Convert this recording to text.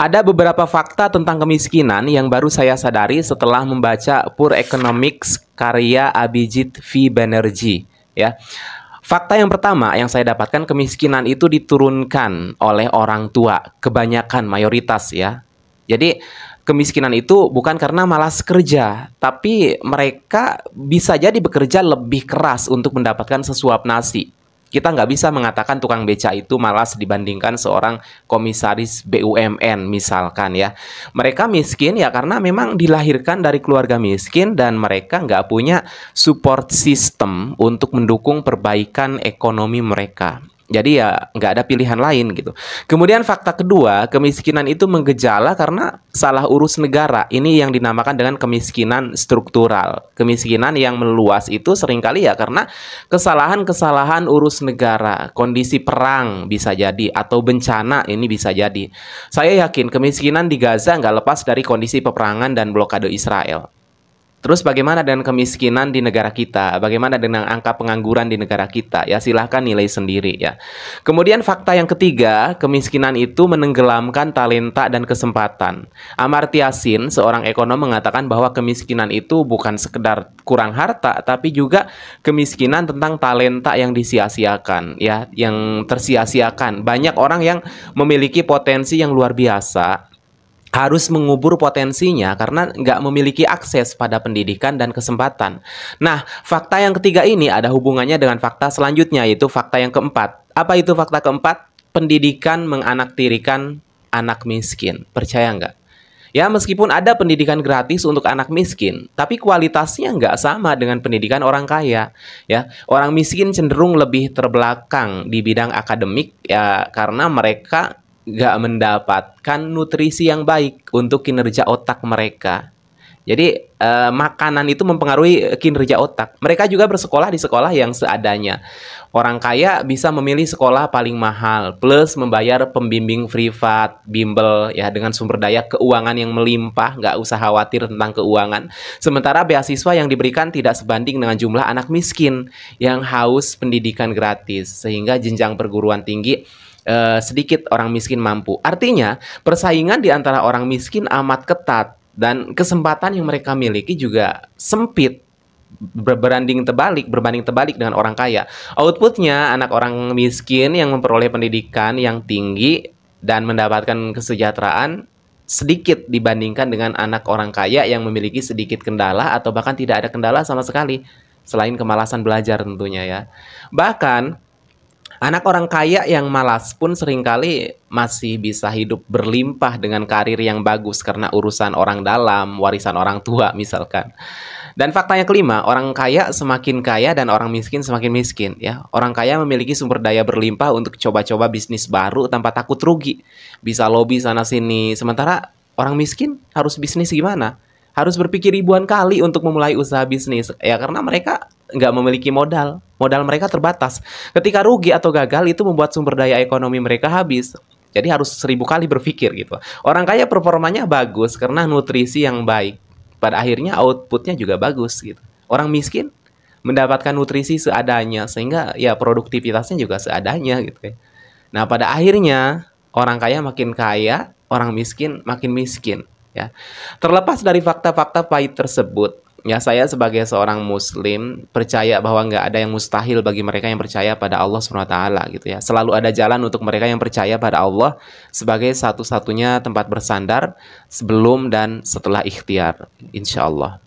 Ada beberapa fakta tentang kemiskinan yang baru saya sadari setelah membaca Poor Economics karya Abhijit V. Banerjee, ya. Fakta yang pertama yang saya dapatkan, kemiskinan itu diturunkan oleh orang tua, kebanyakan, mayoritas, ya. Jadi kemiskinan itu bukan karena malas kerja, tapi mereka bisa jadi bekerja lebih keras untuk mendapatkan sesuap nasi. Kita nggak bisa mengatakan tukang beca itu malas dibandingkan seorang komisaris BUMN misalkan, ya. Mereka miskin ya karena memang dilahirkan dari keluarga miskin dan mereka nggak punya support system untuk mendukung perbaikan ekonomi mereka. Jadi ya nggak ada pilihan lain gitu. Kemudian fakta kedua, kemiskinan itu menggejala karena salah urus negara. Ini yang dinamakan dengan kemiskinan struktural. Kemiskinan yang meluas itu seringkali ya karena kesalahan-kesalahan urus negara. Kondisi perang bisa jadi, atau bencana ini bisa jadi. Saya yakin kemiskinan di Gaza nggak lepas dari kondisi peperangan dan blokade Israel. Terus bagaimana dengan kemiskinan di negara kita? Bagaimana dengan angka pengangguran di negara kita? Ya silahkan nilai sendiri, ya. Kemudian fakta yang ketiga, kemiskinan itu menenggelamkan talenta dan kesempatan. Amartya Sen, seorang ekonom, mengatakan bahwa kemiskinan itu bukan sekedar kurang harta, tapi juga kemiskinan tentang talenta yang disia-siakan, ya, yang tersia-siakan. Banyak orang yang memiliki potensi yang luar biasa harus mengubur potensinya karena nggak memiliki akses pada pendidikan dan kesempatan. Nah, fakta yang ketiga ini ada hubungannya dengan fakta selanjutnya, yaitu fakta yang keempat. Apa itu fakta keempat? Pendidikan menganaktirikan anak miskin. Percaya nggak? Ya, meskipun ada pendidikan gratis untuk anak miskin, tapi kualitasnya nggak sama dengan pendidikan orang kaya. Ya, orang miskin cenderung lebih terbelakang di bidang akademik ya karena mereka nggak mendapatkan nutrisi yang baik untuk kinerja otak mereka. Jadi makanan itu mempengaruhi kinerja otak. Mereka juga bersekolah di sekolah yang seadanya. Orang kaya bisa memilih sekolah paling mahal, plus membayar pembimbing privat, bimbel, ya, dengan sumber daya keuangan yang melimpah, nggak usah khawatir tentang keuangan. Sementara beasiswa yang diberikan tidak sebanding dengan jumlah anak miskin yang haus pendidikan gratis, sehingga jenjang perguruan tinggi sedikit orang miskin mampu. Artinya, persaingan di antara orang miskin amat ketat dan kesempatan yang mereka miliki juga sempit, berbanding terbalik dengan orang kaya. Outputnya, anak orang miskin yang memperoleh pendidikan yang tinggi dan mendapatkan kesejahteraan sedikit dibandingkan dengan anak orang kaya yang memiliki sedikit kendala atau bahkan tidak ada kendala sama sekali, selain kemalasan belajar tentunya, ya. Bahkan anak orang kaya yang malas pun seringkali masih bisa hidup berlimpah dengan karir yang bagus karena urusan orang dalam, warisan orang tua misalkan. Dan fakta yang kelima, orang kaya semakin kaya dan orang miskin semakin miskin, ya. Orang kaya memiliki sumber daya berlimpah untuk coba-coba bisnis baru tanpa takut rugi. Bisa lobby sana sini. Sementara orang miskin harus bisnis gimana? Harus berpikir ribuan kali untuk memulai usaha bisnis, ya, karena mereka nggak memiliki modal. Modal mereka terbatas. Ketika rugi atau gagal, itu membuat sumber daya ekonomi mereka habis. Jadi harus 1000 kali berpikir gitu. Orang kaya performanya bagus karena nutrisi yang baik. Pada akhirnya outputnya juga bagus gitu. Orang miskin mendapatkan nutrisi seadanya sehingga ya produktivitasnya juga seadanya gitu ya. Nah, pada akhirnya orang kaya, orang miskin makin miskin, ya. Terlepas dari fakta-fakta pahit tersebut, ya, saya sebagai seorang muslim percaya bahwa nggak ada yang mustahil bagi mereka yang percaya pada Allah SWT gitu ya. Selalu ada jalan untuk mereka yang percaya pada Allah sebagai satu-satunya tempat bersandar sebelum dan setelah ikhtiar, insya Allah.